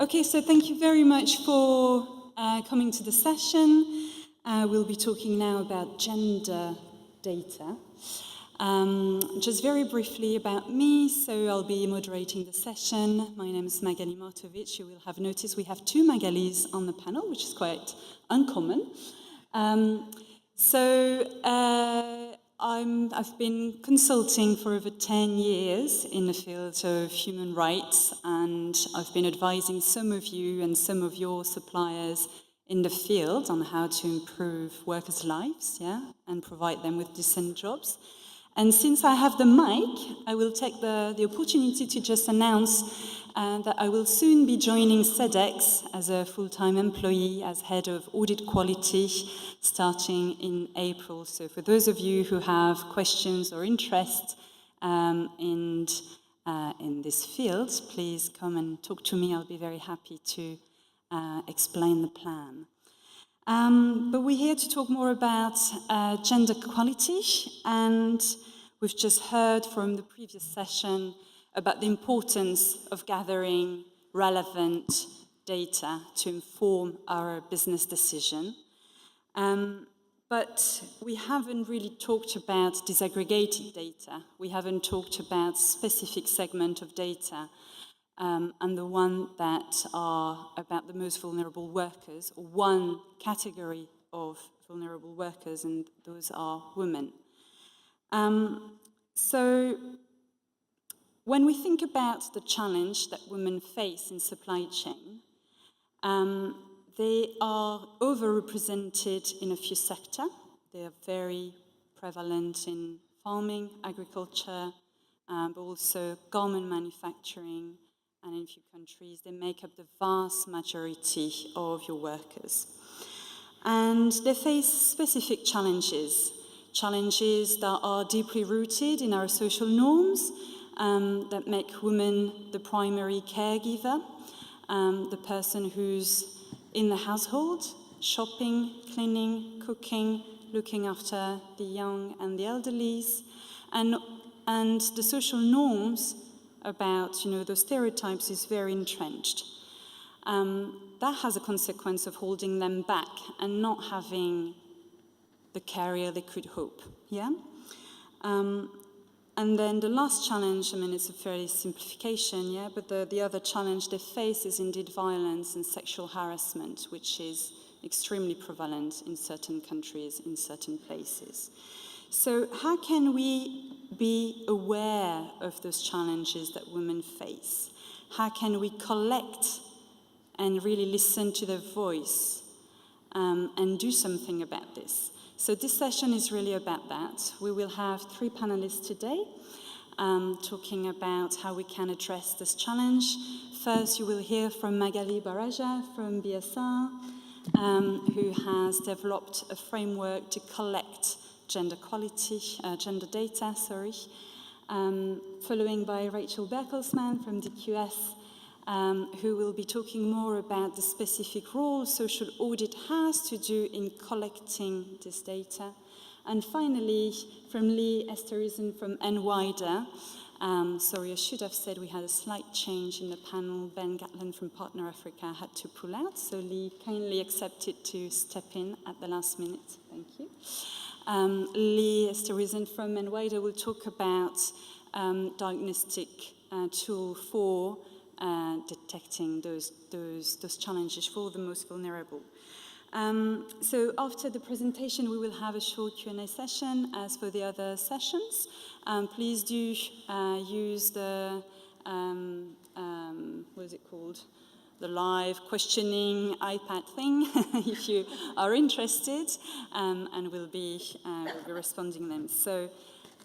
Okay, so thank you very much for coming to the session. We'll be talking now about gender data. Just very briefly about me, so I'll be moderating the session. My name is Magali Martowicz. You will have noticed we have two Magalis on the panel, which is quite uncommon. I've been consulting for over 10 years in the field of human rights, and I've been advising some of you and some of your suppliers in the field on how to improve workers' lives, and provide them with decent jobs. And since I have the mic, I will take the opportunity to just announce that I will soon be joining Sedex as a full-time employee as head of audit quality starting in April. So for those of you who have questions or interest in this field, please come and talk to me. I'll be very happy to explain the plan. But we're here to talk more about gender equality, and we've just heard from the previous session about the importance of gathering relevant data to inform our business decision. But we haven't really talked about disaggregated data. We haven't talked about specific segment of data, and the one that are about the most vulnerable workers, or one category of vulnerable workers, and those are women. So when we think about the challenge that women face in supply chain, they are overrepresented in a few sectors. They are very prevalent in farming, agriculture, but also garment manufacturing, and in a few countries, they make up the vast majority of your workers. And they face specific challenges that are deeply rooted in our social norms, that make women the primary caregiver, the person who's in the household, shopping, cleaning, cooking, looking after the young and the elderly, and the social norms about, those stereotypes is very entrenched. That has a consequence of holding them back and not having the career they could hope, And then the last challenge, it's a fairly simplification, but the other challenge they face is indeed violence and sexual harassment, which is extremely prevalent in certain countries, in certain places. So how can we be aware of those challenges that women face? How can we collect and really listen to their voice and do something about this? So this session is really about that. We will have 3 panelists today talking about how we can address this challenge. First, you will hear from Magali Barraja from BSR, who has developed a framework to collect gender data, following by Rachel Berkelmans from DQS, who will be talking more about the specific role social audit has to do in collecting this data. And finally, from Lee Esterhuizen from NYDA. I should have said we had a slight change in the panel. Ben Gatland from Partner Africa had to pull out, so Lee kindly accepted to step in at the last minute. Thank you. Lee Esterhuizen from NYDA will talk about diagnostic tool for detecting those challenges for the most vulnerable. So after the presentation, we will have a short Q&A session, as for the other sessions. Please do use the, what is it called? The live questioning iPad thing, if you are interested, and we'll be responding them. So,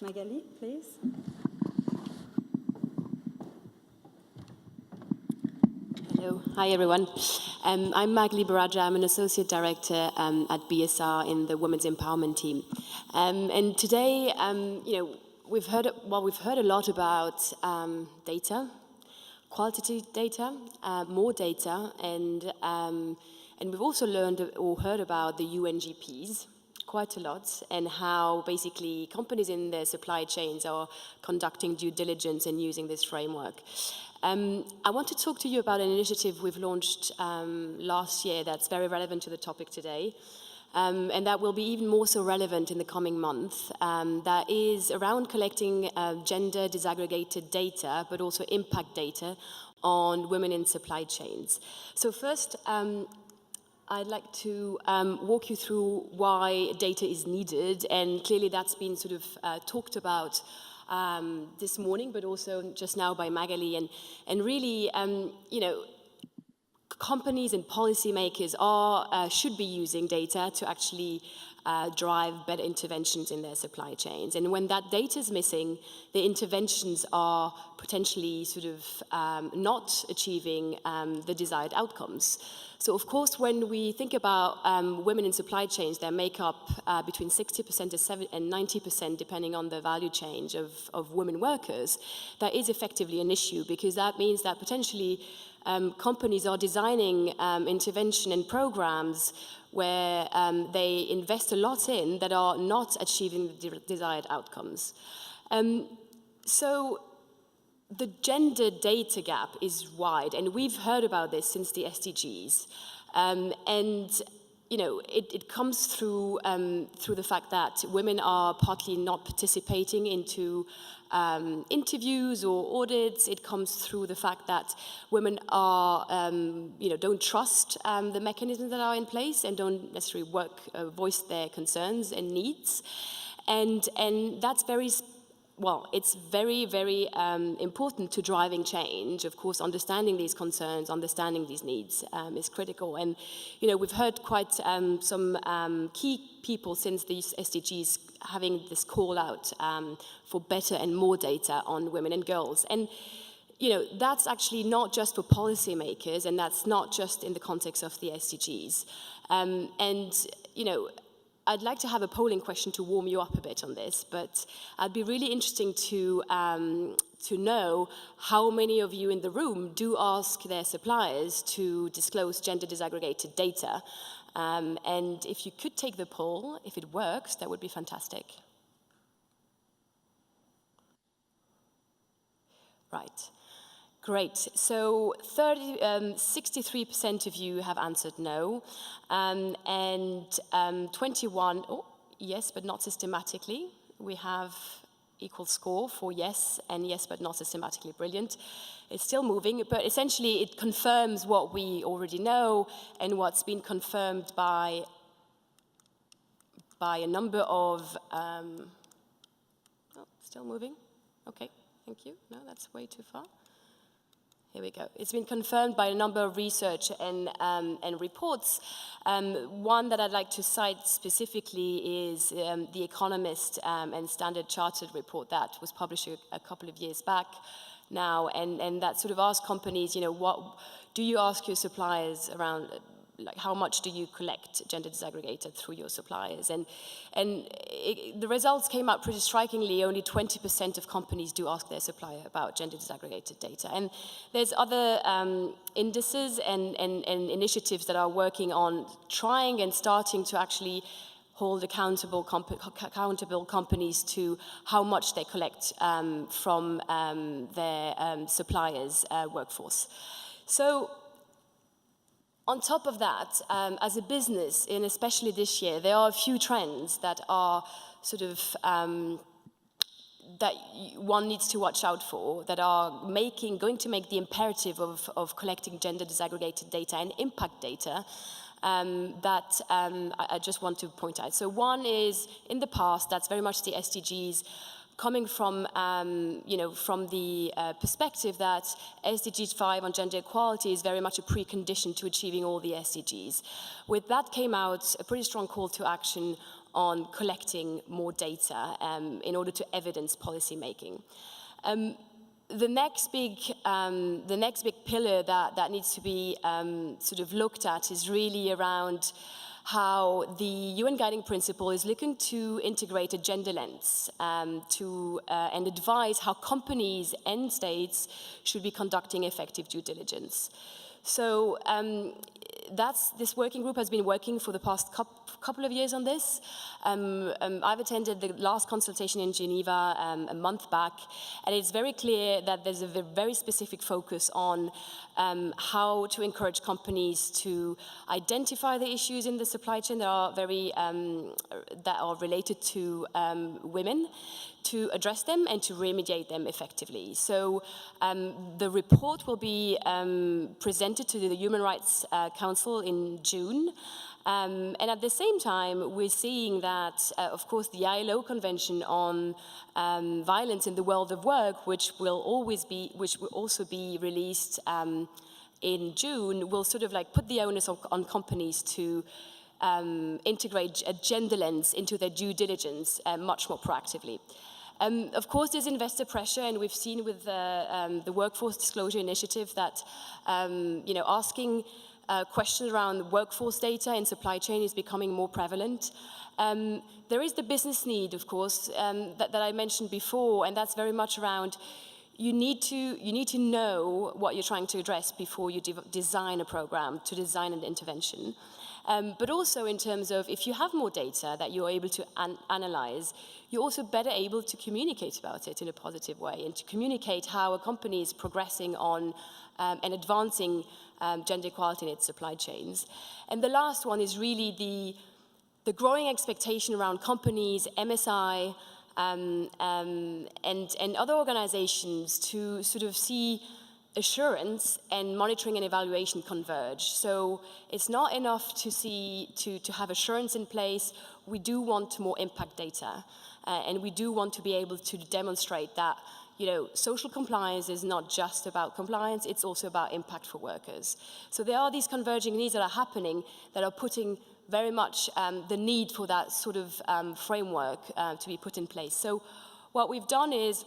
Magali, please. Hello, hi everyone. I'm Magali Barraja. I'm an associate director at BSR in the Women's Empowerment team. And today, we've heard a lot about data, qualitative data, more data, and we've also learned or heard about the UNGPs, quite a lot, and how basically companies in their supply chains are conducting due diligence and using this framework. I want to talk to you about an initiative we've launched last year that's very relevant to the topic today. And that will be even more so relevant in the coming month. That is around collecting gender disaggregated data, but also impact data on women in supply chains. So first, I'd like to walk you through why data is needed, and clearly that's been sort of talked about this morning, but also just now by Magali, and really, you know, companies and policymakers should be using data to actually drive better interventions in their supply chains. And when that data is missing, the interventions are potentially sort of not achieving the desired outcomes. So of course, when we think about women in supply chains, they make up between 60% and 90%, depending on the value chain of women workers. That is effectively an issue, because that means that potentially companies are designing intervention and programs where they invest a lot in that are not achieving the desired outcomes. So the gender data gap is wide, and we've heard about this since the SDGs. And you know, it comes through the fact that women are partly not participating into interviews or audits. It comes through the fact that women are, you know, don't trust the mechanisms that are in place and don't necessarily voice their concerns and needs. And that's very, well, it's very, very important to driving change. Of course, understanding these concerns, understanding these needs is critical. And, you know, we've heard quite some key people since these SDGs having this call out for better and more data on women and girls. And, you know, that's actually not just for policymakers, and that's not just in the context of the SDGs. And, you know, I'd like to have a polling question to warm you up a bit on this, but I'd be really interesting to know how many of you in the room do ask their suppliers to disclose gender disaggregated data. And if you could take the poll, if it works, that would be fantastic. Right. Great. So 63% of you have answered no, and 21, oh, yes, but not systematically. We have equal score for yes and yes, but not systematically. Brilliant. It's still moving, but essentially it confirms what we already know and what's been confirmed by a number of, oh, still moving? Okay, thank you. No, that's way too far. Here we go. It's been confirmed by a number of research and reports. One that I'd like to cite specifically is The Economist and Standard Chartered report that was published a couple of years back now, and that sort of asks companies, you know, what do you ask your suppliers around, like how much do you collect gender disaggregated through your suppliers? And the results came out pretty strikingly. Only 20% of companies do ask their supplier about gender disaggregated data. And there's other indices and initiatives that are working on trying and starting to actually hold accountable companies to how much they collect from their suppliers' workforce. So, on top of that, as a business, and especially this year, there are a few trends that are sort of, that one needs to watch out for, that are going to make the imperative of collecting gender disaggregated data and impact data that I just want to point out. So one is, in the past, that's very much the SDGs, coming from, you know, from the perspective that SDG 5 on gender equality is very much a precondition to achieving all the SDGs. With that came out a pretty strong call to action on collecting more data in order to evidence policy making. The next big pillar that needs to be sort of looked at is really around how the UN Guiding Principle is looking to integrate a gender lens and advise how companies and states should be conducting effective due diligence. So this working group has been working for the past couple of years on this. I've attended the last consultation in Geneva a month back, and it's very clear that there's a very specific focus on how to encourage companies to identify the issues in the supply chain that are related to women, to address them and to remediate them effectively. So the report will be presented to the Human Rights Council in June. And at the same time, we're seeing that, of course, the ILO Convention on Violence in the World of Work, which will also be released in June, will sort of like put the onus on companies to integrate a gender lens into their due diligence much more proactively. Of course, there's investor pressure, and we've seen with the Workforce Disclosure Initiative that asking questions around workforce data in supply chain is becoming more prevalent. There is the business need, of course, that I mentioned before, and that's very much around you need to know what you're trying to address before you design a program, to design an intervention. But also in terms of if you have more data that you're able to analyze, you're also better able to communicate about it in a positive way and to communicate how a company is progressing on and advancing gender equality in its supply chains. And the last one is really the growing expectation around companies, MSI, and other organizations to sort of see assurance and monitoring and evaluation converge. So it's not enough to have assurance in place. We do want more impact data, and we do want to be able to demonstrate that social compliance is not just about compliance, it's also about impact for workers. So there are these converging needs that are happening that are putting very much the need for that sort of framework to be put in place. So what we've done is,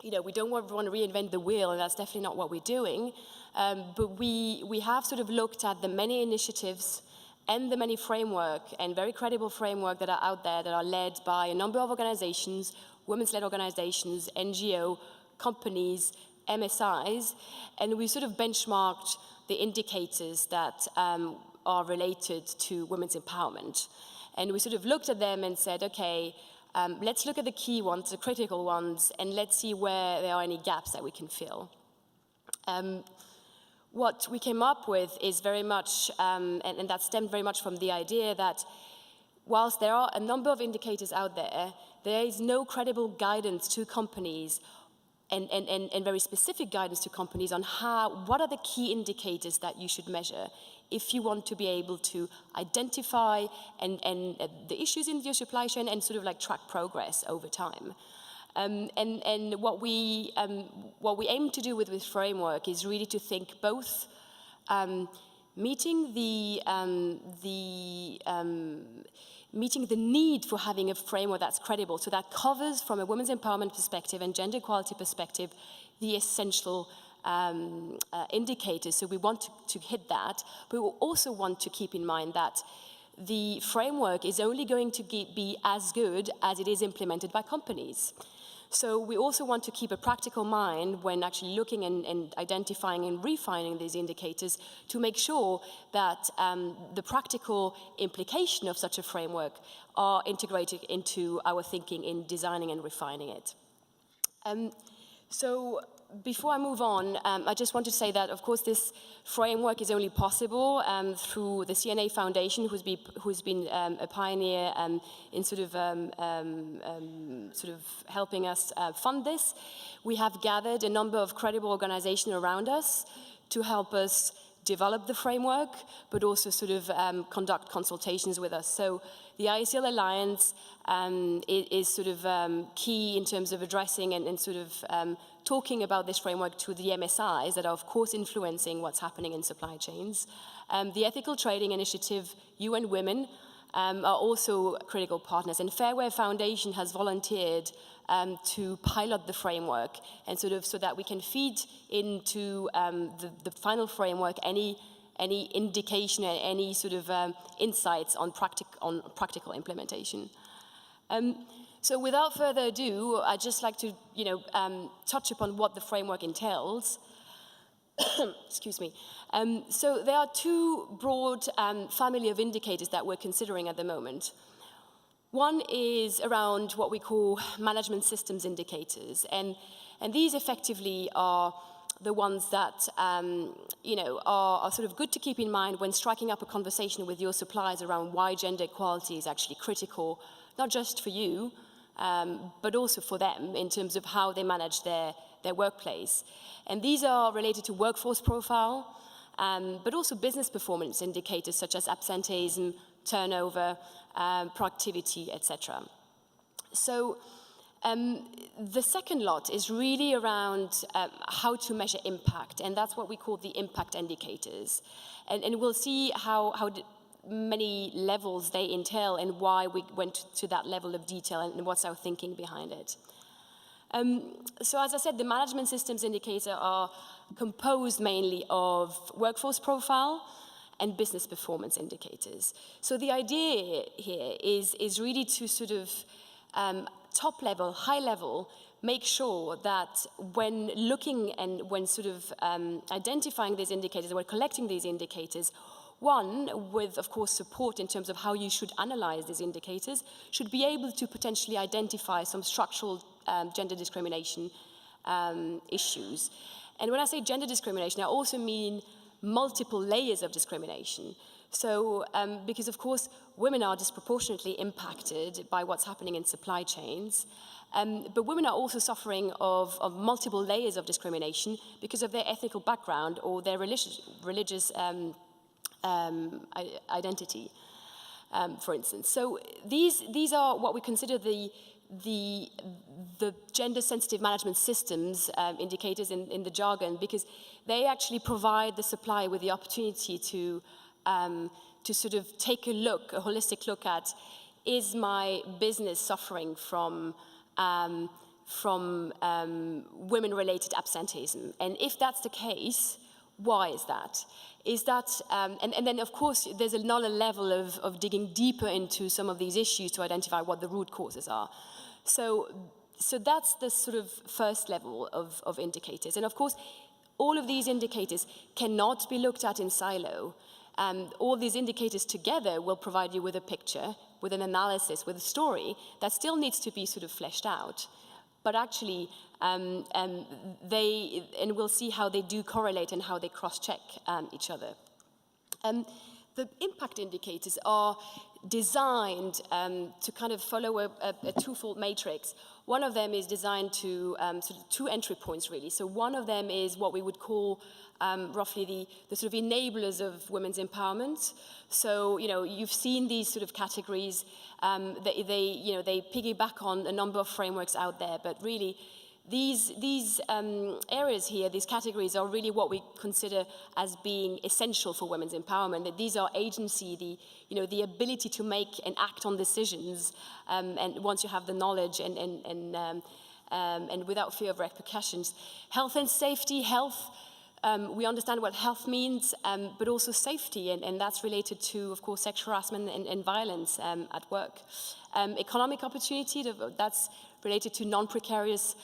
we don't want to reinvent the wheel, and that's definitely not what we're doing. But we have sort of looked at the many initiatives and the many framework and very credible framework that are out there that are led by a number of organizations, women's-led organizations, NGO, companies, MSIs, and we sort of benchmarked the indicators that are related to women's empowerment. And we sort of looked at them and said, okay, let's look at the key ones, the critical ones, and let's see where there are any gaps that we can fill. What we came up with is very much, and that stemmed very much from the idea that whilst there are a number of indicators out there, there is no credible guidance to companies and very specific guidance to companies on what are the key indicators that you should measure if you want to be able to identify and the issues in your supply chain and sort of like track progress over time. And what we aim to do with this framework is really to think both meeting the need for having a framework that's credible, so that covers from a women's empowerment perspective and gender equality perspective the essential indicators. So we want to hit that, but we also want to keep in mind that the framework is only going to be as good as it is implemented by companies. So we also want to keep a practical mind when actually looking and identifying and refining these indicators to make sure that the practical implication of such a framework are integrated into our thinking in designing and refining it. So before I move on, I just want to say that, of course, this framework is only possible through the CNA Foundation, who's been a pioneer in sort of helping us fund this. We have gathered a number of credible organizations around us to help us develop the framework, but also sort of conduct consultations with us. So the IACL Alliance is sort of key in terms of addressing and sort of talking about this framework to the MSIs that are, of course, influencing what's happening in supply chains. The Ethical Trading Initiative, UN Women, are also critical partners. And Fairware Foundation has volunteered to pilot the framework and sort of so that we can feed into the final framework any indication and any sort of insights on practical implementation. So without further ado, I'd just like to touch upon what the framework entails. Excuse me. So there are two broad family of indicators that we're considering at the moment. One is around what we call management systems indicators, and these effectively are the ones that are sort of good to keep in mind when striking up a conversation with your suppliers around why gender equality is actually critical, not just for you, but also for them in terms of how they manage their workplace. And these are related to workforce profile, but also business performance indicators such as absenteeism, turnover, productivity, etc. So the second lot is really around how to measure impact, and that's what we call the impact indicators. And we'll see how many levels they entail and why we went to that level of detail and what's our thinking behind it. So as I said, the management systems indicator are composed mainly of workforce profile and business performance indicators. So the idea here is really to sort of top level, high level, make sure that when looking and when sort of identifying these indicators, when collecting these indicators, one, with, of course, support in terms of how you should analyze these indicators, should be able to potentially identify some structural gender discrimination issues. And when I say gender discrimination, I also mean multiple layers of discrimination. So, because of course, women are disproportionately impacted by what's happening in supply chains, but women are also suffering of multiple layers of discrimination because of their ethnical background or their religious identity, for instance. So these are what we consider the gender-sensitive management systems indicators in the jargon, because they actually provide the supplier with the opportunity to sort of take a holistic look at, is my business suffering from women-related absenteeism? And if that's the case, why is that? And then of course there's another level of digging deeper into some of these issues to identify what the root causes are. So that's the sort of first level of indicators. And of course, all of these indicators cannot be looked at in silo. All these indicators together will provide you with a picture, with an analysis, with a story that still needs to be sort of fleshed out. But actually, we'll see how they do correlate and how they cross-check each other. The impact indicators are designed to kind of follow a twofold matrix. One of them is designed to sort of two entry points, really. So one of them is what we would call roughly the sort of enablers of women's empowerment. So, you've seen these sort of categories. They piggyback on a number of frameworks out there, but really, these areas here, these categories, are really what we consider as being essential for women's empowerment. That these are agency, the ability to make and act on decisions, and once you have the knowledge and without fear of repercussions. Health and safety. We understand what health means, but also safety, and that's related to, of course, sexual harassment and violence at work. Economic opportunity, that's related to non-precarious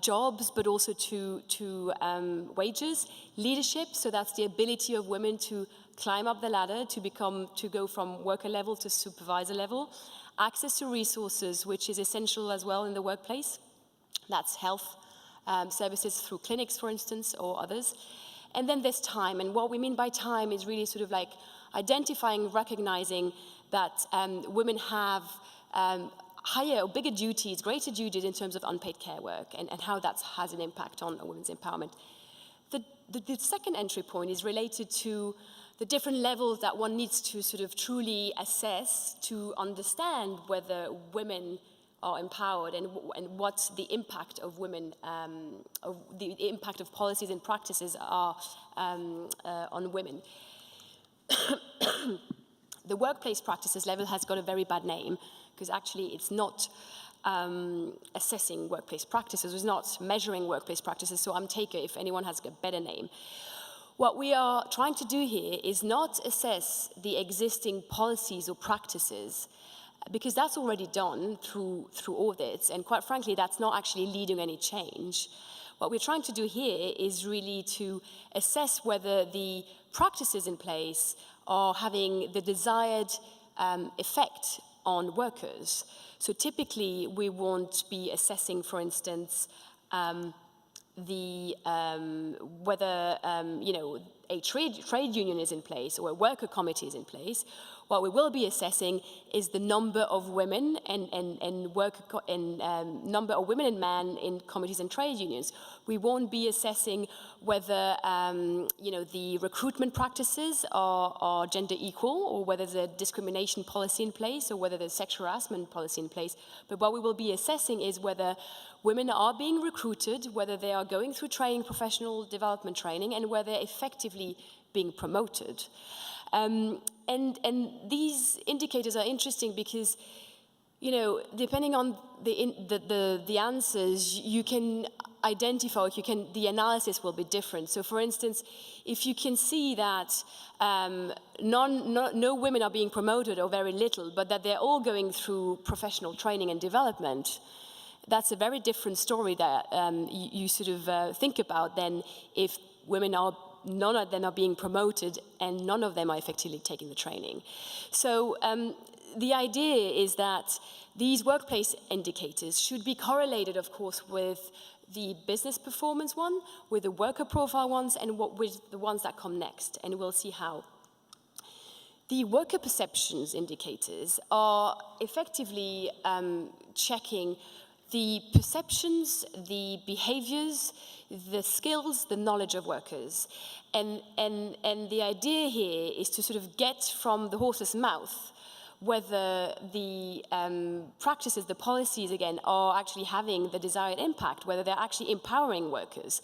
jobs, but also to wages. Leadership, so that's the ability of women to climb up the ladder, to go from worker level to supervisor level. Access to resources, which is essential as well in the workplace. That's health services through clinics, for instance, or others. And then there's time, and what we mean by time is really sort of like identifying, recognizing that women have higher or bigger duties, greater duties in terms of unpaid care work, and how that has an impact on women's empowerment. The second entry point is related to the different levels that one needs to sort of truly assess to understand whether women are empowered and what the impact of women, of the impact of policies and practices are on women. The workplace practices level has got a very bad name, because actually it's not assessing workplace practices, it's not measuring workplace practices, so I'm taker if anyone has a better name. What we are trying to do here is not assess the existing policies or practices, because that's already done through audits, and quite frankly, that's not actually leading any change. What we're trying to do here is really to assess whether the practices in place are having the desired effect on workers. So typically, we won't be assessing, for instance, whether a trade union is in place or a worker committee is in place. What we will be assessing is the number of women and number of women and men in committees and trade unions. We won't be assessing whether the recruitment practices are gender equal, or whether there's a discrimination policy in place, or whether there's sexual harassment policy in place. But what we will be assessing is whether women are being recruited, whether they are going through training, professional development training, and whether they're effectively being promoted. And these indicators are interesting because, depending on the answers, you can identify, the analysis will be different. So for instance, if you can see that no women are being promoted, or very little, but that they're all going through professional training and development, that's a very different story that you sort of think about than if none of them are being promoted and none of them are effectively taking the training. So the idea is that these workplace indicators should be correlated, of course, with the business performance one, with the worker profile ones, and with the ones that come next, and we'll see how. The worker perceptions indicators are effectively checking the perceptions, the behaviors, the skills, the knowledge of workers. And the idea here is to sort of get from the horse's mouth whether the practices, the policies, again, are actually having the desired impact, whether they're actually empowering workers.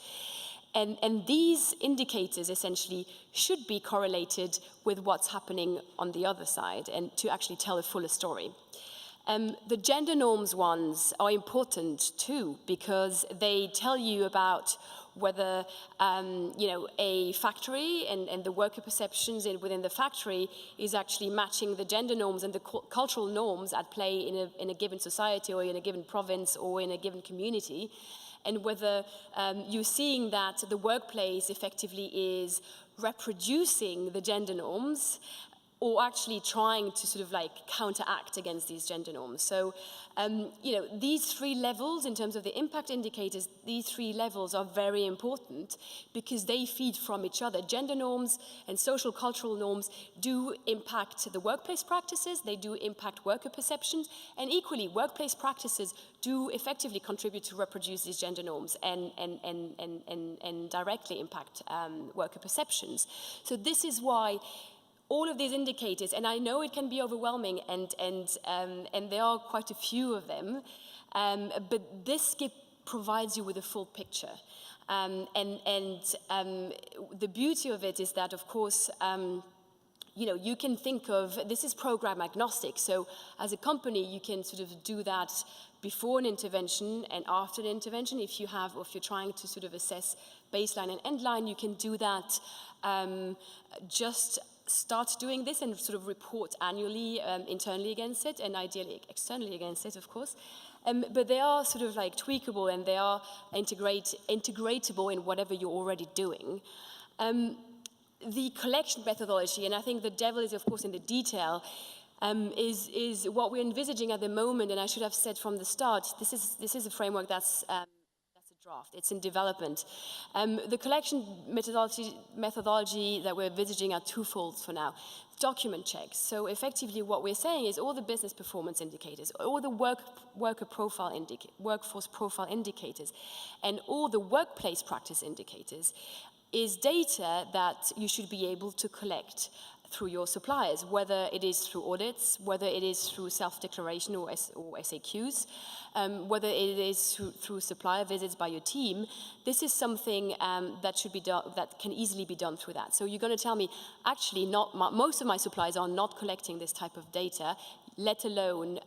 And these indicators essentially should be correlated with what's happening on the other side, and to actually tell a fuller story. The gender norms ones are important too, because they tell you about whether a factory and the worker perceptions within the factory is actually matching the gender norms and the cultural norms at play in a given society, or in a given province, or in a given community, and whether you're seeing that the workplace effectively is reproducing the gender norms, or actually trying to sort of like counteract against these gender norms. So, these three levels, in terms of the impact indicators, these three levels are very important because they feed from each other. Gender norms and social cultural norms do impact the workplace practices, they do impact worker perceptions, and equally, workplace practices do effectively contribute to reproduce these gender norms and directly impact worker perceptions. So this is why all of these indicators, and I know it can be overwhelming, and there are quite a few of them, but this provides you with a full picture. The beauty of it is that, of course, you can think of, this is program agnostic, so as a company, you can sort of do that before an intervention and after an intervention. If you're trying to sort of assess baseline and endline, you can do that just start doing this and sort of report annually internally against it, and ideally externally against it, of course. But they are sort of like tweakable, and they are integratable in whatever you're already doing. The collection methodology, and I think the devil is, of course, in the detail, is what we're envisaging at the moment, and I should have said from the start, this is a framework that's a draft. It's in development. The collection methodology that we're envisaging are twofold for now. Document checks. So effectively what we're saying is all the business performance indicators, all the workforce profile indicators, and all the workplace practice indicators is data that you should be able to collect through your suppliers, whether it is through audits, whether it is through self-declaration or SAQs, whether it is through supplier visits by your team. This is something that should be done, that can easily be done through that. So you're going to tell me, actually, most of my suppliers are not collecting this type of data, let alone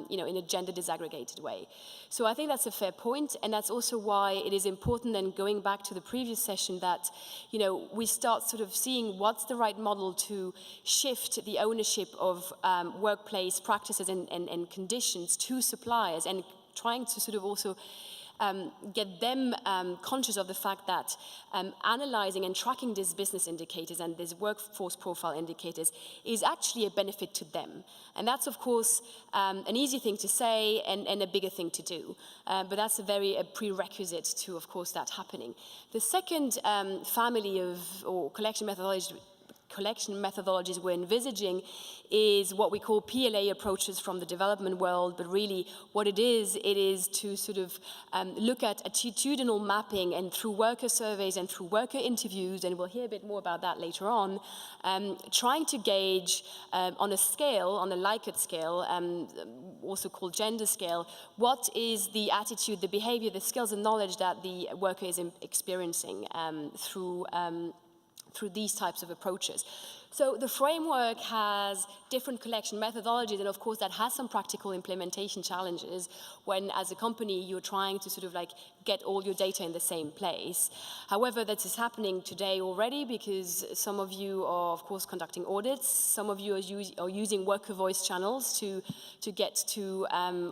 in a gender disaggregated way. So I think that's a fair point, and that's also why it is important, and going back to the previous session, that we start sort of seeing what's the right model to shift the ownership of workplace practices and conditions to suppliers, and trying to sort of also get them conscious of the fact that analyzing and tracking these business indicators and these workforce profile indicators is actually a benefit to them. And that's, of course, an easy thing to say and a bigger thing to do. But that's a prerequisite to, of course, that happening. The second family or collection methodologies we're envisaging is what we call PLA approaches from the development world, but really what it is to sort of look at attitudinal mapping, and through worker surveys and through worker interviews, and we'll hear a bit more about that later on, trying to gauge on a scale, on a Likert scale, also called gender scale, what is the attitude, the behavior, the skills and knowledge that the worker is experiencing through these types of approaches. So the framework has different collection methodologies, and of course that has some practical implementation challenges when, as a company, you're trying to sort of like get all your data in the same place. However, that is happening today already, because some of you are, of course, conducting audits. Some of you are using worker voice channels to get to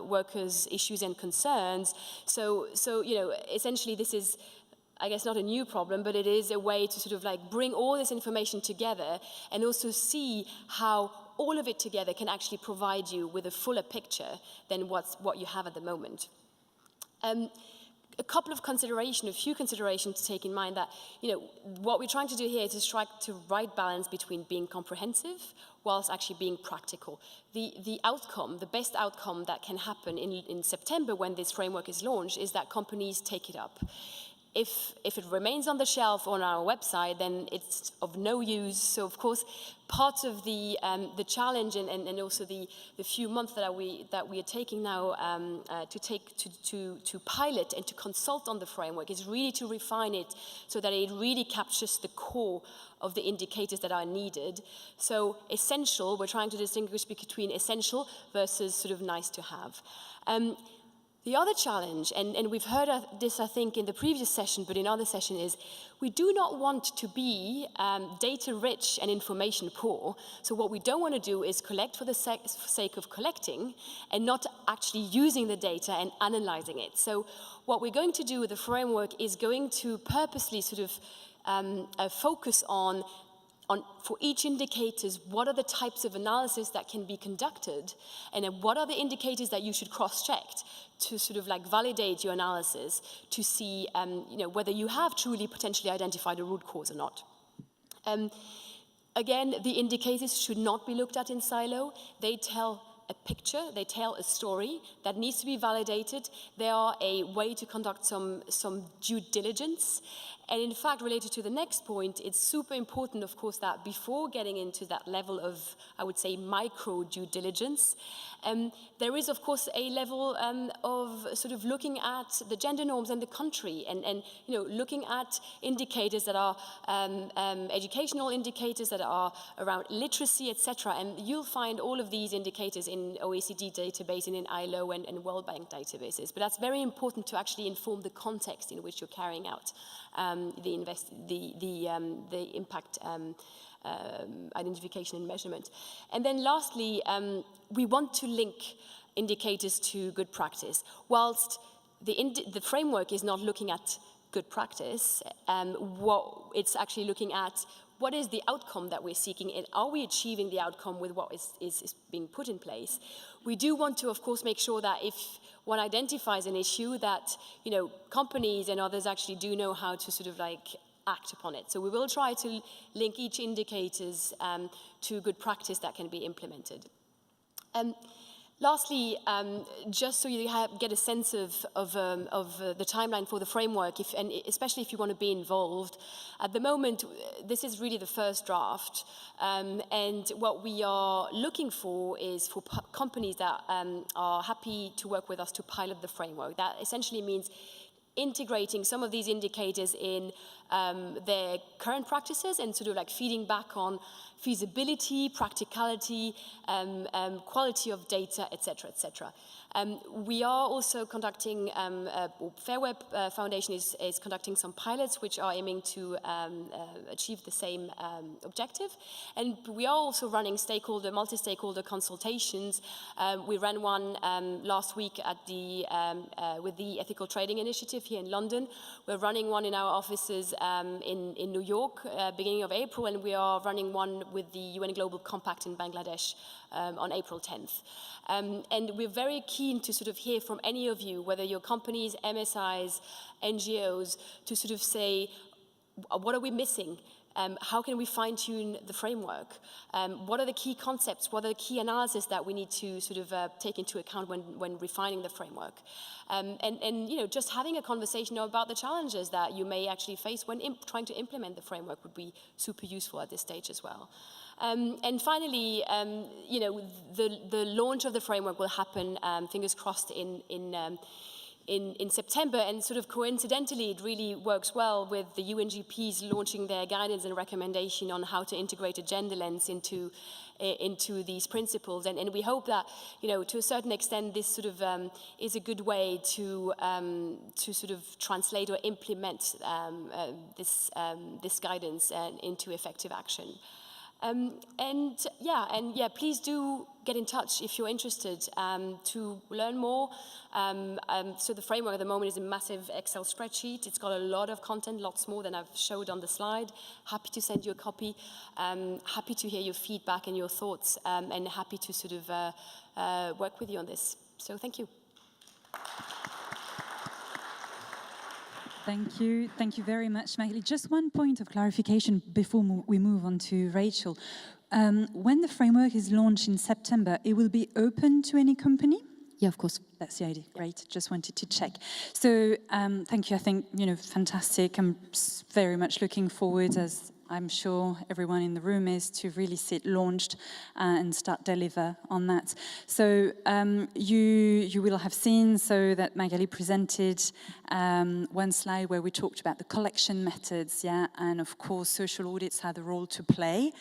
workers' issues and concerns. So you know, essentially this is, I guess, not a new problem, but it is a way to sort of like bring all this information together and also see how all of it together can actually provide you with a fuller picture than what you have at the moment. A few considerations to take in mind, that, you know, what we're trying to do here is to strike the right balance between being comprehensive whilst actually being practical. The outcome, the best outcome that can happen in September when this framework is launched, is that companies take it up. If it remains on the shelf on our website, then it's of no use. So, of course, part of the challenge and also the few months that we are taking now to pilot and to consult on the framework is really to refine it so that it really captures the core of the indicators that are needed. So essential, we're trying to distinguish between essential versus sort of nice to have. The other challenge, and we've heard of this, I think, in the previous session, but in other sessions, is we do not want to be data-rich and information-poor. So what we don't want to do is collect for the sake of collecting and not actually using the data and analyzing it. So what we're going to do with the framework is going to purposely sort of focus on for each indicators, what are the types of analysis that can be conducted, and then what are the indicators that you should cross-check to sort of like validate your analysis to see you know, whether you have truly potentially identified a root cause or not. Again, the indicators should not be looked at in silo. They tell a picture, they tell a story that needs to be validated. They are a way to conduct some due diligence. And in fact, related to the next point, it's super important, of course, that before getting into that level of, I would say, micro due diligence, there is, of course, a level of sort of looking at the gender norms in the country and you know, looking at indicators that are educational indicators that are around literacy, etc. And you'll find all of these indicators in OECD database and in ILO and World Bank databases. But that's very important to actually inform the context in which you're carrying out the impact identification and measurement. And then lastly, we want to link indicators to good practice. Whilst the framework is not looking at good practice, what it's actually looking at, what is the outcome that we're seeking, and are we achieving the outcome with what is being put in place? We do want to, of course, make sure that if one identifies an issue, that, you know, companies and others actually do know how to sort of like act upon it. So we will try to link each indicators to good practice that can be implemented. Lastly, just so you get a sense of the timeline for the framework, and especially if you want to be involved, at the moment, this is really the first draft. And what we are looking for is for companies that are happy to work with us to pilot the framework. That essentially means integrating some of these indicators in their current practices and sort of like feeding back on feasibility, practicality, quality of data, etc., etc. We are also conducting, Fair Web Foundation is conducting some pilots which are aiming to achieve the same objective. And we are also running multi-stakeholder consultations. We ran one last week at with the Ethical Trading Initiative here in London. We're running one in our offices in New York, beginning of April, and we are running one with the UN Global Compact in Bangladesh on April 10th. And we're very keen to sort of hear from any of you, whether you're companies, MSIs, NGOs, to sort of say, what are we missing? How can we fine-tune the framework? What are the key concepts? What are the key analysis that we need to sort of take into account when refining the framework? And you know, just having a conversation about the challenges that you may actually face when trying to implement the framework would be super useful at this stage as well. And finally, you know, the launch of the framework will happen, fingers crossed, in September, and sort of coincidentally, it really works well with the UNGPs launching their guidance and recommendation on how to integrate a gender lens into these principles. And we hope that, you know, to a certain extent, this sort of is a good way to sort of translate or implement this guidance into effective action. And yeah, please do get in touch if you're interested to learn more. So the framework at the moment is a massive Excel spreadsheet. It's got a lot of content, lots more than I've showed on the slide. Happy to send you a copy. Happy to hear your feedback and your thoughts, and happy to sort of work with you on this. So thank you. Thank you very much, Magali. Just one point of clarification before we move on to Rachel. When the framework is launched in September, it will be open to any company? Yeah, of course. That's the idea. Great. Just wanted to check. So thank you. I think, you know, fantastic. I'm very much looking forward, as I'm sure everyone in the room is, to really see it launched and start deliver on that. So you will have seen so that Magali presented one slide where we talked about the collection methods, and of course social audits have a role to play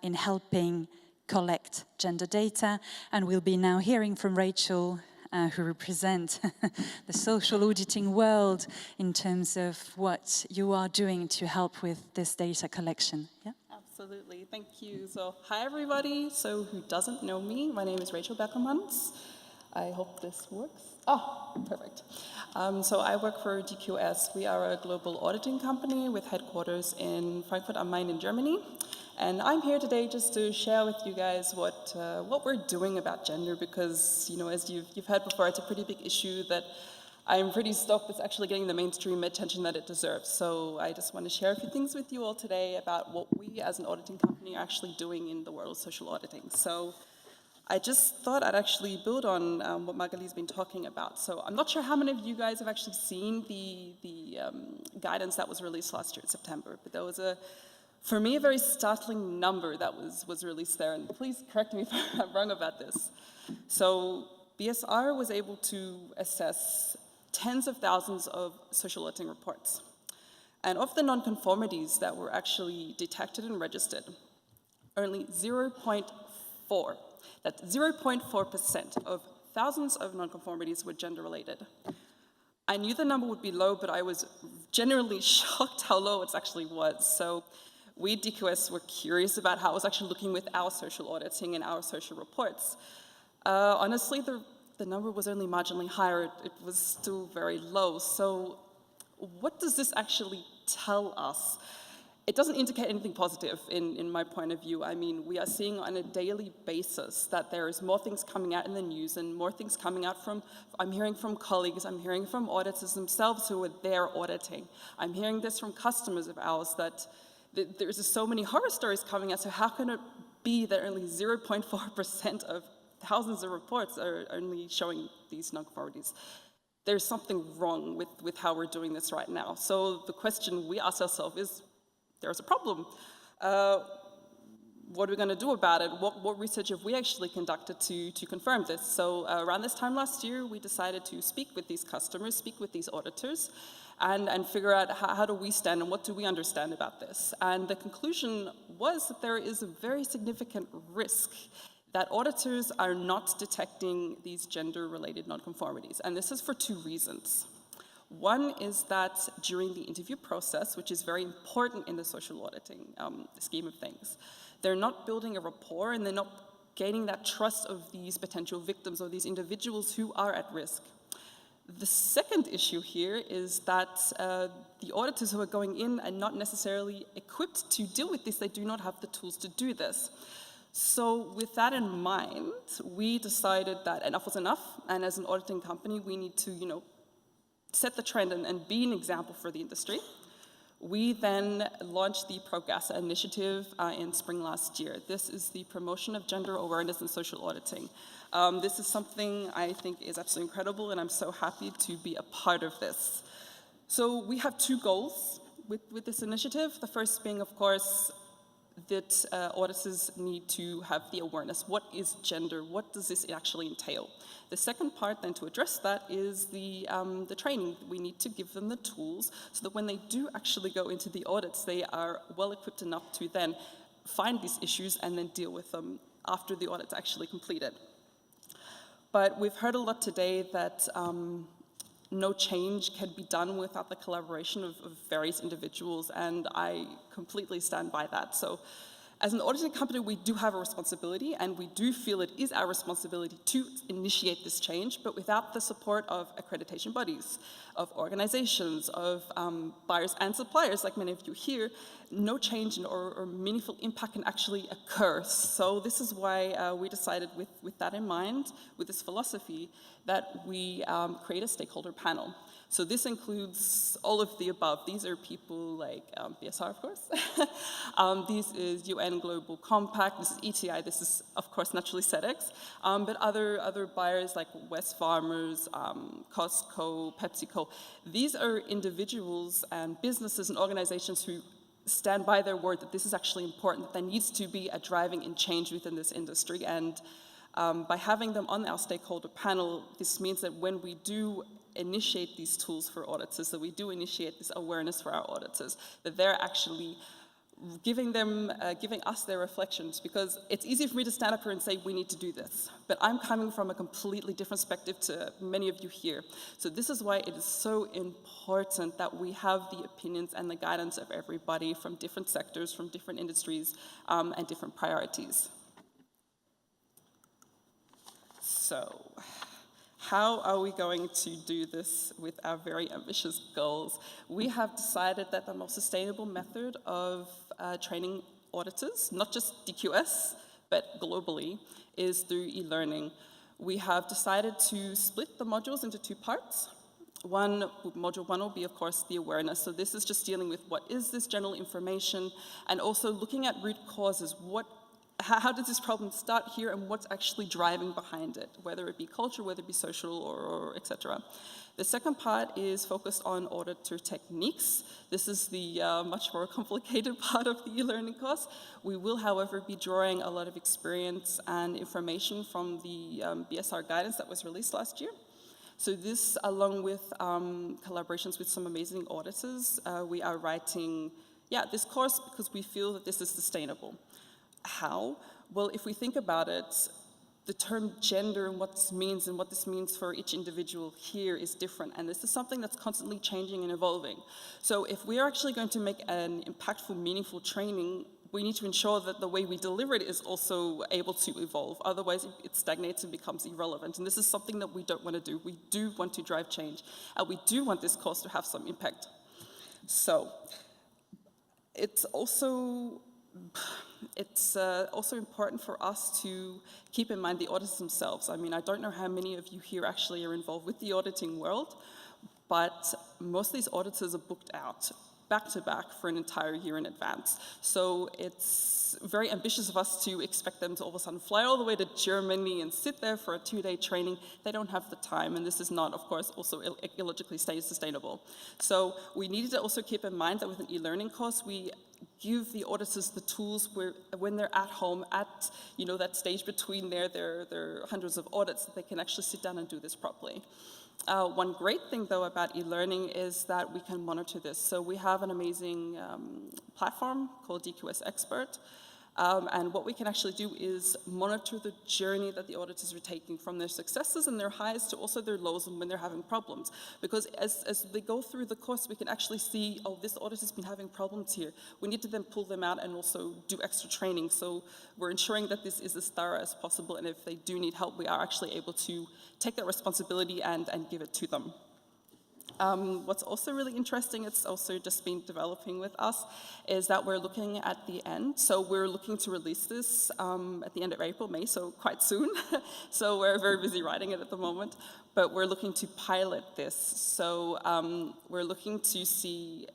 in helping collect gender data, and we'll be now hearing from Rachel, who represent the social auditing world in terms of what you are doing to help with this data collection. Yeah? Absolutely, thank you. So, hi everybody. So, who doesn't know me, my name is Rachel Berkelmans. I hope this works. Oh, perfect. So I work for DQS. We are a global auditing company with headquarters in Frankfurt am Main in Germany. And I'm here today just to share with you guys what we're doing about gender, because, you know, as you've heard before, it's a pretty big issue that I'm pretty stoked it's actually getting the mainstream attention that it deserves. So I just want to share a few things with you all today about what we as an auditing company are actually doing in the world of social auditing. So I just thought I'd actually build on what Magali's been talking about. So I'm not sure how many of you guys have actually seen the guidance that was released last year in September, but there was for me, a very startling number that was released there, and please correct me if I'm wrong about this. So BSR was able to assess tens of thousands of social auditing reports. And of the nonconformities that were actually detected and registered, only 0.4, that's 0.4% of thousands of nonconformities were gender-related. I knew the number would be low, but I was genuinely shocked how low it actually was. So we at DQS were curious about how it was actually looking with our social auditing and our social reports. Honestly, the number was only marginally higher. It was still very low. So what does this actually tell us? It doesn't indicate anything positive in my point of view. I mean, we are seeing on a daily basis that there is more things coming out in the news and more things coming out I'm hearing from colleagues, I'm hearing from auditors themselves who are there auditing. I'm hearing this from customers of ours that there's just so many horror stories coming out, so how can it be that only 0.4% of thousands of reports are only showing these nonconformities? There's something wrong with how we're doing this right now. So the question we ask ourselves is, there's a problem. what are we going to do about it? What research have we actually conducted to confirm this? So around this time last year, we decided to speak with these customers, speak with these auditors, and figure out how do we stand and what do we understand about this. And the conclusion was that there is a very significant risk that auditors are not detecting these gender-related nonconformities. And this is for two reasons. One is that during the interview process, which is very important in the social auditing scheme of things, they're not building a rapport and they're not gaining that trust of these potential victims or these individuals who are at risk. The second issue here is that the auditors who are going in are not necessarily equipped to deal with this. They do not have the tools to do this. So with that in mind, we decided that enough was enough, and as an auditing company, we need to, set the trend and be an example for the industry. We then launched the ProGASA initiative in spring last year. This is the promotion of gender awareness in social auditing. This is something I think is absolutely incredible, and I'm so happy to be a part of this. So we have two goals with this initiative. The first being, of course, that auditors need to have the awareness. What is gender? What does this actually entail? The second part then to address that is the training. We need to give them the tools so that when they do actually go into the audits, they are well equipped enough to then find these issues and then deal with them after the audit's actually completed. But we've heard a lot today that no change can be done without the collaboration of various individuals, and I completely stand by that. So as an auditing company, we do have a responsibility, and we do feel it is our responsibility to initiate this change, but without the support of accreditation bodies, of organizations, of buyers and suppliers, like many of you here, no change or meaningful impact can actually occur. So this is why we decided with that in mind, with this philosophy, that we create a stakeholder panel. So this includes all of the above. These are people like BSR, of course. This is UN Global Compact. This is ETI. This is, of course, naturally Sedex. But other buyers like West Farmers, Costco, PepsiCo. These are individuals and businesses and organizations who stand by their word that this is actually important, that there needs to be a driving in change within this industry. And by having them on our stakeholder panel, this means that when we do initiate these tools for auditors, that we do initiate this awareness for our auditors, that they're actually giving us their reflections, because it's easy for me to stand up here and say we need to do this, but I'm coming from a completely different perspective to many of you here. So this is why it is so important that we have the opinions and the guidance of everybody from different sectors, from different industries, and different priorities. So how are we going to do this with our very ambitious goals? We have decided that the most sustainable method of training auditors, not just DQS, but globally, is through e-learning. We have decided to split the modules into two parts. Module one will be, of course, the awareness. So this is just dealing with what is this general information, and also looking at root causes. How does this problem start here, and what's actually driving behind it, whether it be culture, whether it be social, or etc. The second part is focused on auditor techniques. This is the much more complicated part of the e-learning course. We will, however, be drawing a lot of experience and information from the BSR guidance that was released last year. So this, along with collaborations with some amazing auditors, we are writing this course because we feel that this is sustainable. How? Well, if we think about it, the term gender and what this means for each individual here is different, and this is something that's constantly changing and evolving. So if we are actually going to make an impactful, meaningful training, we need to ensure that the way we deliver it is also able to evolve. Otherwise, it stagnates and becomes irrelevant, and this is something that we don't want to do. We do want to drive change, and we do want this course to have some impact. So it's also important for us to keep in mind the auditors themselves. I mean, I don't know how many of you here actually are involved with the auditing world, but most of these auditors are booked out back to back for an entire year in advance. So it's very ambitious of us to expect them to all of a sudden fly all the way to Germany and sit there for a 2-day training. They don't have the time, and this is not, of course, also illogically sustainable. So we needed to also keep in mind that with an e-learning course, we give the auditors the tools when they're at home, at that stage between their hundreds of audits, that they can actually sit down and do this properly. One great thing, though, about e-learning is that we can monitor this. So we have an amazing platform called DQS Expert. And what we can actually do is monitor the journey that the auditors are taking from their successes and their highs to also their lows and when they're having problems. Because as they go through the course, we can actually see, oh, this auditor's been having problems here. We need to then pull them out and also do extra training. So we're ensuring that this is as thorough as possible, and if they do need help, we are actually able to take that responsibility and give it to them. What's also really interesting, it's also just been developing with us, is that we're looking at the end. So we're looking to release this at the end of April, May, so quite soon. So we're very busy writing it at the moment, but we're looking to pilot this. So we're looking to see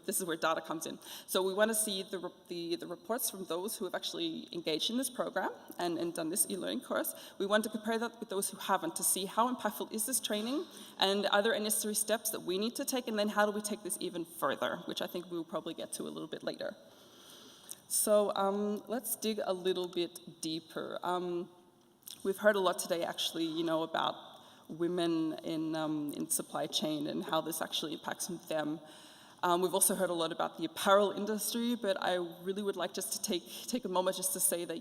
this is where data comes in. So we want to see the reports from those who have actually engaged in this program and done this e-learning course. We want to compare that with those who haven't to see how impactful is this training, and are there any necessary steps that we need to take, and then how do we take this even further, which I think we'll probably get to a little bit later. So let's dig a little bit deeper. We've heard a lot today, actually, about women in supply chain and how this actually impacts them. We've also heard a lot about the apparel industry, but I really would like just to take a moment just to say that,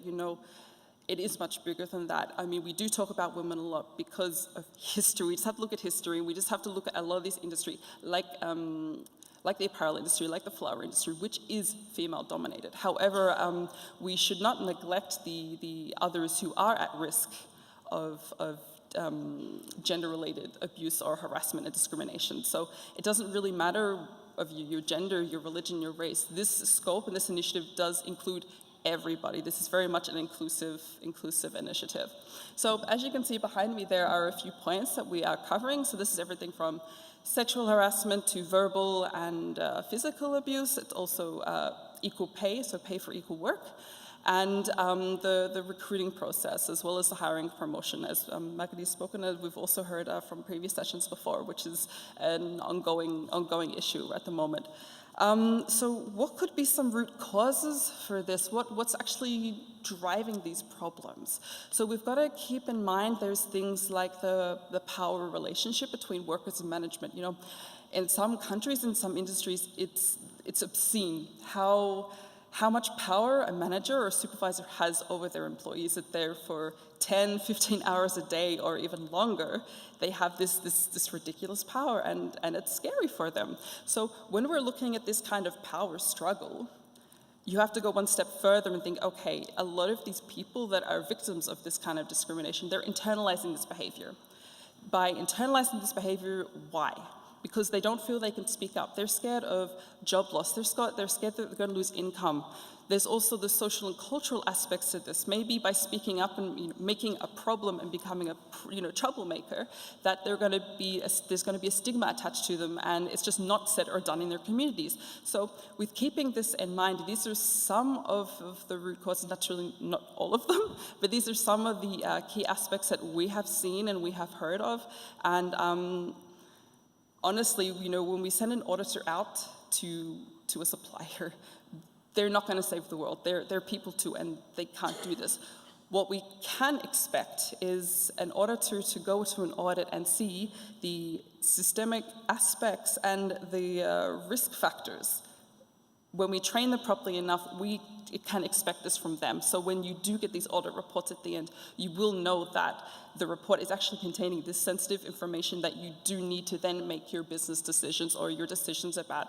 it is much bigger than that. I mean, we do talk about women a lot because of history. We just have to look at history. We just have to look at a lot of this industry, like the apparel industry, like the flower industry, which is female-dominated. However, we should not neglect the others who are at risk of gender-related abuse or harassment and discrimination. So it doesn't really matter of your gender, your religion, your race. This scope and this initiative does include everybody. This is very much an inclusive initiative. So as you can see behind me, there are a few points that we are covering. So this is everything from sexual harassment to verbal and physical abuse. It's also equal pay, so pay for equal work. And the recruiting process, as well as the hiring promotion, as Magali's spoken of. We've also heard from previous sessions before, which is an ongoing issue at the moment. So what could be some root causes for this? What's actually driving these problems? So we've got to keep in mind there's things like the power relationship between workers and management. In some countries, in some industries, it's obscene how much power a manager or a supervisor has over their employees, that they're for 10, 15 hours a day or even longer, they have this ridiculous power, and it's scary for them. So when we're looking at this kind of power struggle, you have to go one step further and think, okay, a lot of these people that are victims of this kind of discrimination, they're internalizing this behavior. By internalizing this behavior, why? Because they don't feel they can speak up. They're scared of job loss. They're scared that they're going to lose income. There's also the social and cultural aspects of this. Maybe by speaking up and making a problem and becoming a troublemaker, that there's going to be a stigma attached to them, and it's just not said or done in their communities. So with keeping this in mind, these are some of the root causes, naturally not all of them, but these are some of the key aspects that we have seen and we have heard of. And honestly, when we send an auditor out to a supplier, they're not going to save the world. They're people too, and they can't do this. What we can expect is an auditor to go to an audit and see the systemic aspects and the risk factors. When we train them properly enough, we can expect this from them. So when you do get these audit reports at the end, you will know that the report is actually containing this sensitive information that you do need to then make your business decisions or your decisions about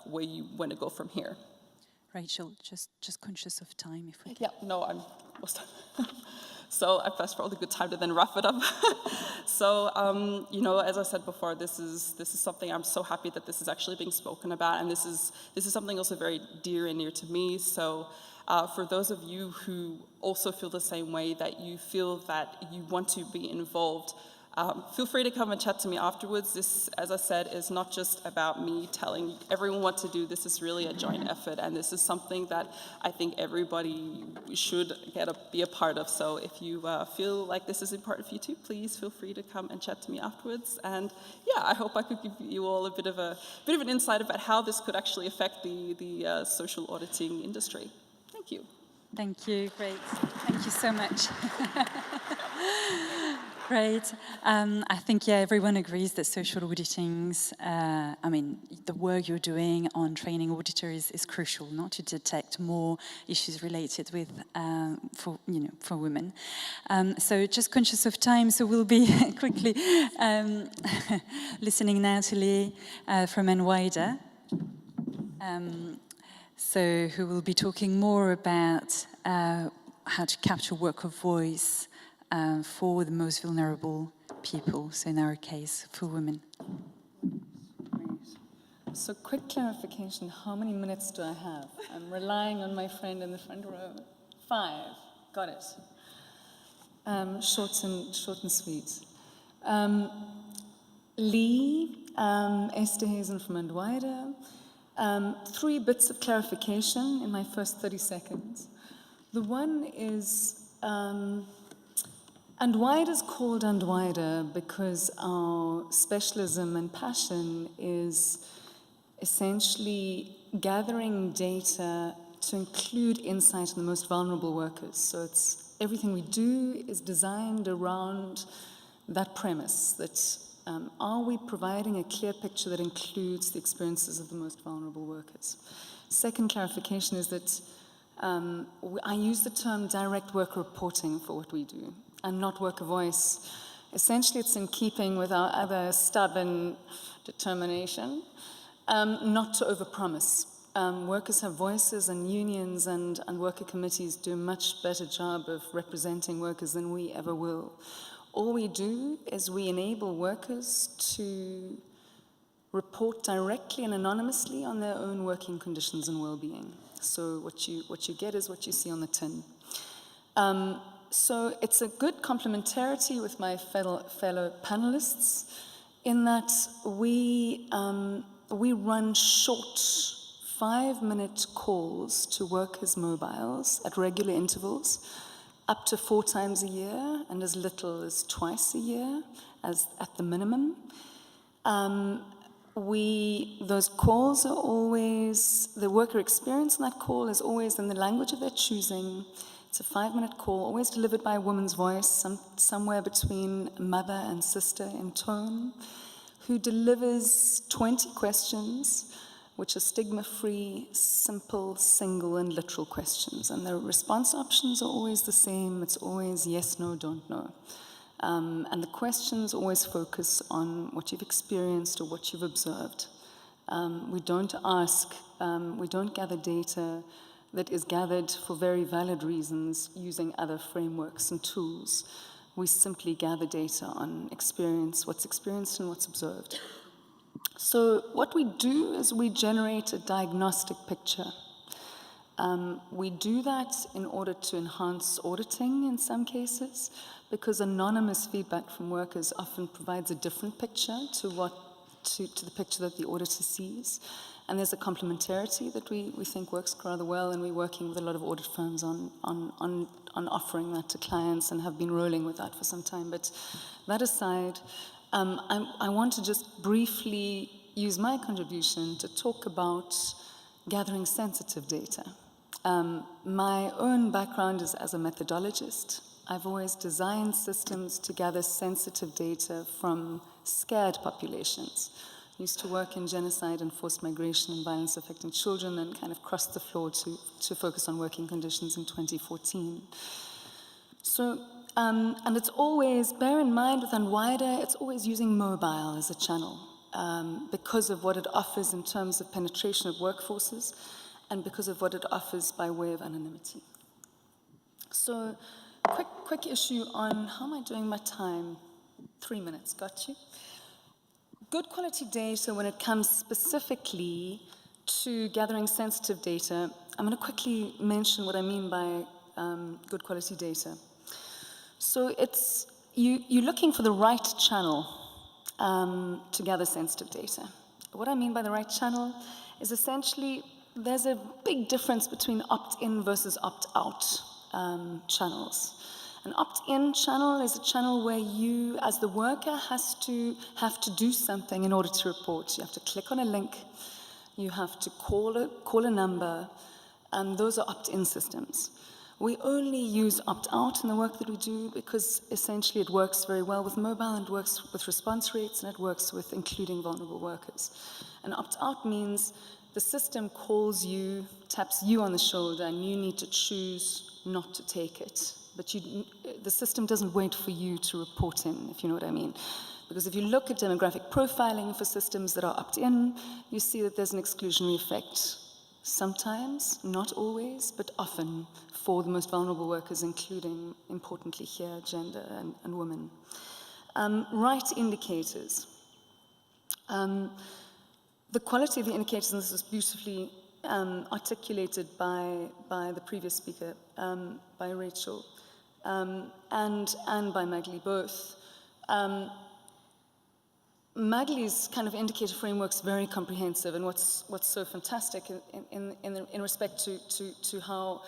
where you want to go from here. Rachel, just conscious of time, if we can. Yeah, no, I'm almost done. So that's probably a good time to then wrap it up. So, as I said before, this is something I'm so happy that this is actually being spoken about, and this is something also very dear and near to me. So, for those of you who also feel the same way, that you feel that you want to be involved, Feel free to come and chat to me afterwards. This, as I said, is not just about me telling everyone what to do. This is really a joint effort, and this is something that I think everybody should be a part of. So if you feel like this is important for you too, please feel free to come and chat to me afterwards. And yeah, I hope I could give you all a bit of an insight about how this could actually affect the social auditing industry. Thank you. Thank you. Great. Thank you so much. Great. I think, yeah, everyone agrees that social auditings, the work you're doing on training auditors is crucial, not to detect more issues related with, for women. So just conscious of time, so we'll be quickly listening now to Lee from NYDA. So who will be talking more about how to capture work of voice for the most vulnerable people, so in our case, for women. Great. So quick clarification, how many minutes do I have? I'm relying on my friend in the front row. 5, got it. Short and sweet. Lee, Esterhazen from NYDA. 3 bits of clarification in my first 30 seconds. The one is, NYDA is called NYDA because our specialism and passion is essentially gathering data to include insight in the most vulnerable workers. So it's everything we do is designed around that premise, that are we providing a clear picture that includes the experiences of the most vulnerable workers? Second clarification is that I use the term direct worker reporting for what we do, and not worker voice. Essentially, it's in keeping with our other stubborn determination not to overpromise. Workers have voices, and unions and worker committees do a much better job of representing workers than we ever will. All we do is we enable workers to report directly and anonymously on their own working conditions and well-being. So what you get is what you see on the tin. So it's a good complementarity with my fellow panelists in that we run short 5-minute calls to workers' mobiles at regular intervals, up to 4 times a year, and as little as twice a year, as at the minimum. Those calls are always, the worker experience in that call is always in the language of their choosing. It's a 5-minute call, always delivered by a woman's voice, somewhere between mother and sister in tone, who delivers 20 questions, which are stigma-free, simple, single, and literal questions. And the response options are always the same. It's always yes, no, don't know. And the questions always focus on what you've experienced or what you've observed. We don't gather data that is gathered for very valid reasons using other frameworks and tools. We simply gather data on experience, what's experienced and what's observed. So what we do is we generate a diagnostic picture. We do that in order to enhance auditing in some cases, because anonymous feedback from workers often provides a different picture to the picture that the auditor sees. And there's a complementarity that we think works rather well, and we're working with a lot of audit firms on offering that to clients and have been rolling with that for some time. But that aside, I want to just briefly use my contribution to talk about gathering sensitive data. My own background is as a methodologist. I've always designed systems to gather sensitive data from scared populations. I used to work in genocide and forced migration and violence affecting children, and kind of crossed the floor to focus on working conditions in 2014. So, and it's always, bear in mind with NYDA, it's always using mobile as a channel because of what it offers in terms of penetration of workforces and because of what it offers by way of anonymity. So, quick issue on how am I doing my time? 3 minutes, got you? Good quality data when it comes specifically to gathering sensitive data. I'm going to quickly mention what I mean by good quality data. So it's, you're looking for the right channel to gather sensitive data. What I mean by the right channel is essentially there's a big difference between opt-in versus opt-out channels. An opt-in channel is a channel where you, as the worker, have to do something in order to report. You have to click on a link, you have to call a number, and those are opt-in systems. We only use opt-out in the work that we do because essentially it works very well with mobile and works with response rates and it works with including vulnerable workers. And opt-out means the system calls you, taps you on the shoulder, and you need to choose not to take it. But the system doesn't wait for you to report in, if you know what I mean. Because if you look at demographic profiling for systems that are opt-in, you see that there's an exclusionary effect. Sometimes, not always, but often for the most vulnerable workers, including, importantly here, gender and women. Right indicators. The quality of the indicators, and this is beautifully articulated by the previous speaker, by Rachel, and by Magali both. Magali's kind of indicator framework's very comprehensive, and what's so fantastic in respect to how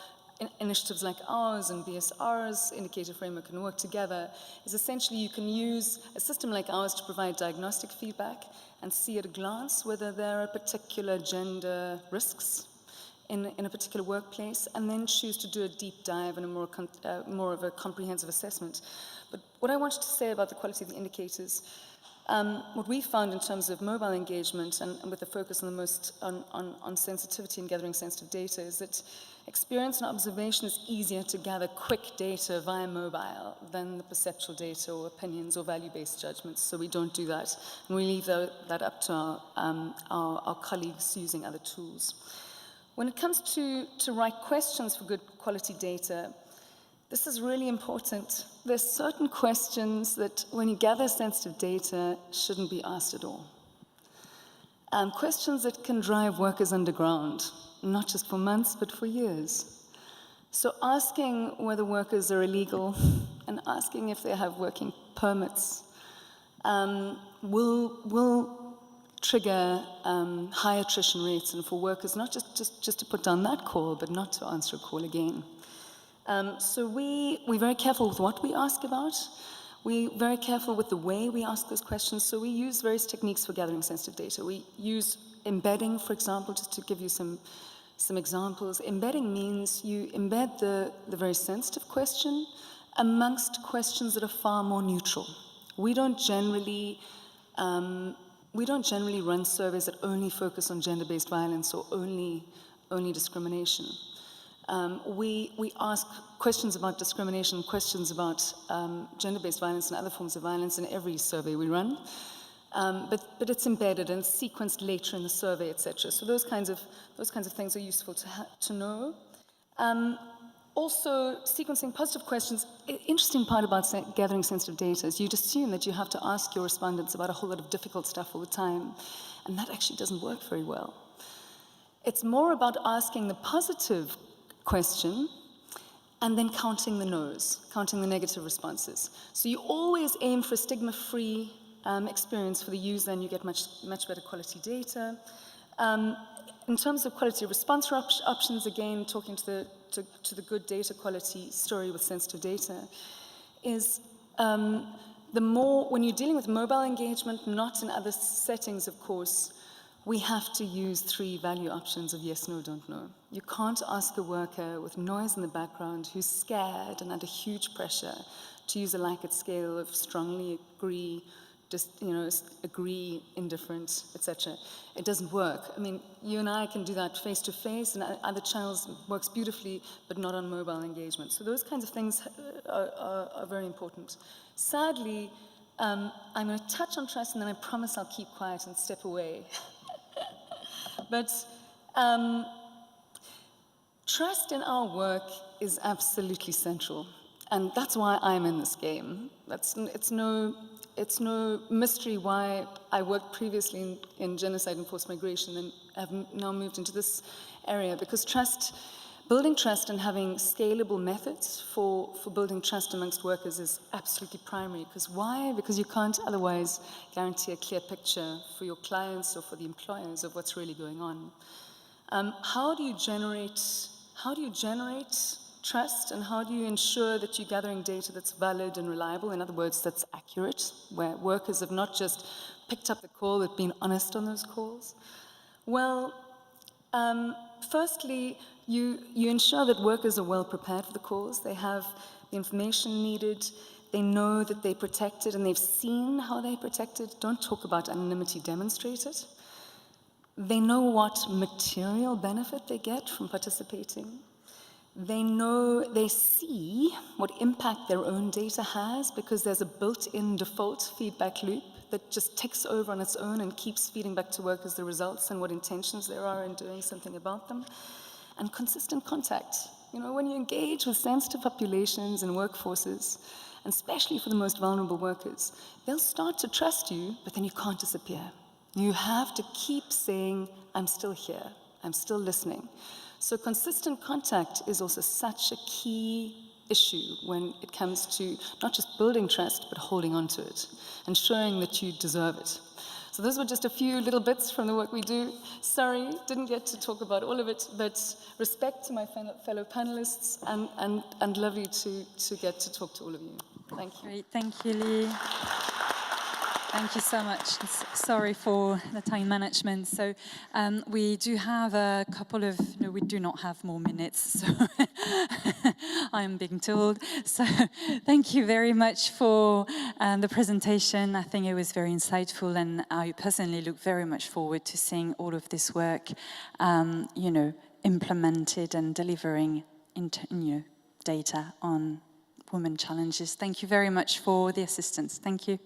initiatives like ours and BSR's indicator framework can work together is essentially you can use a system like ours to provide diagnostic feedback and see at a glance whether there are particular gender risks in a particular workplace, and then choose to do a deep dive and more of a comprehensive assessment. But what I wanted to say about the quality of the indicators, what we found in terms of mobile engagement and with the focus on sensitivity and gathering sensitive data is that experience and observation is easier to gather quick data via mobile than the perceptual data or opinions or value-based judgments, so we don't do that. And we leave that up to our colleagues using other tools. When it comes to right questions for good quality data, this is really important. There's certain questions that, when you gather sensitive data, shouldn't be asked at all. Questions that can drive workers underground, not just for months, but for years. So asking whether workers are illegal and asking if they have working permits will trigger high attrition rates, and for workers not just to put down that call, but not to answer a call again. So we're very careful with what we ask about. We're very careful with the way we ask those questions. So we use various techniques for gathering sensitive data. We use embedding, for example, just to give you some examples. Embedding means you embed the very sensitive question amongst questions that are far more neutral. We don't generally run surveys that only focus on gender-based violence or only discrimination. We ask questions about discrimination, questions about gender-based violence and other forms of violence in every survey we run. But it's embedded and sequenced later in the survey, etc. So those kinds of things are useful to know. Also, sequencing positive questions. Interesting part about gathering sensitive data is you'd assume that you have to ask your respondents about a whole lot of difficult stuff all the time, and that actually doesn't work very well. It's more about asking the positive question and then counting the no's, counting the negative responses. So you always aim for a stigma-free experience for the user, and you get much better quality data. In terms of quality response options, again, talking to the good data quality story with sensitive data, is when you're dealing with mobile engagement, not in other settings, of course, we have to use 3 value options of yes, no, don't know. You can't ask a worker with noise in the background who's scared and under huge pressure to use a Likert scale of strongly agree, agree, indifferent, etc. It doesn't work. I mean, you and I can do that face to face, and other channels works beautifully, but not on mobile engagement. So those kinds of things are very important. Sadly, I'm going to touch on trust, and then I promise I'll keep quiet and step away. But trust in our work is absolutely central, and that's why I'm in this game. It's no mystery why I worked previously in genocide and forced migration and have now moved into this area, because trust Building trust and having scalable methods for building trust amongst workers is absolutely primary. Because why? Because you can't otherwise guarantee a clear picture for your clients or for the employers of what's really going on. How do you generate trust, and how do you ensure that you're gathering data that's valid and reliable, in other words, that's accurate, where workers have not just picked up the call but been honest on those calls? Well, firstly, you ensure that workers are well prepared for the calls. They have the information needed. They know that they're protected, and they've seen how they're protected. Don't talk about anonymity, demonstrate it. They know what material benefit they get from participating. They see what impact their own data has, because there's a built-in default feedback loop that just ticks over on its own and keeps feeding back to workers the results and what intentions there are in doing something about them. And consistent contact. You know, when you engage with sensitive populations and workforces, and especially for the most vulnerable workers, they'll start to trust you, but then you can't disappear. You have to keep saying, I'm still here, I'm still listening. So consistent contact is also such a key issue when it comes to not just building trust, but holding on to it and showing that you deserve it. So those were just a few little bits from the work we do. Sorry, didn't get to talk about all of it, but respect to my fellow panelists, and lovely to get to talk to all of you. Thank you. Great, thank you, Lee. Thank you so much. Sorry for the time management. So we do have a couple of, no, we do not have more minutes, so I'm being told. So thank you very much for the presentation. I think it was very insightful, and I personally look very much forward to seeing all of this work, implemented and delivering data on women challenges. Thank you very much for the assistance. Thank you.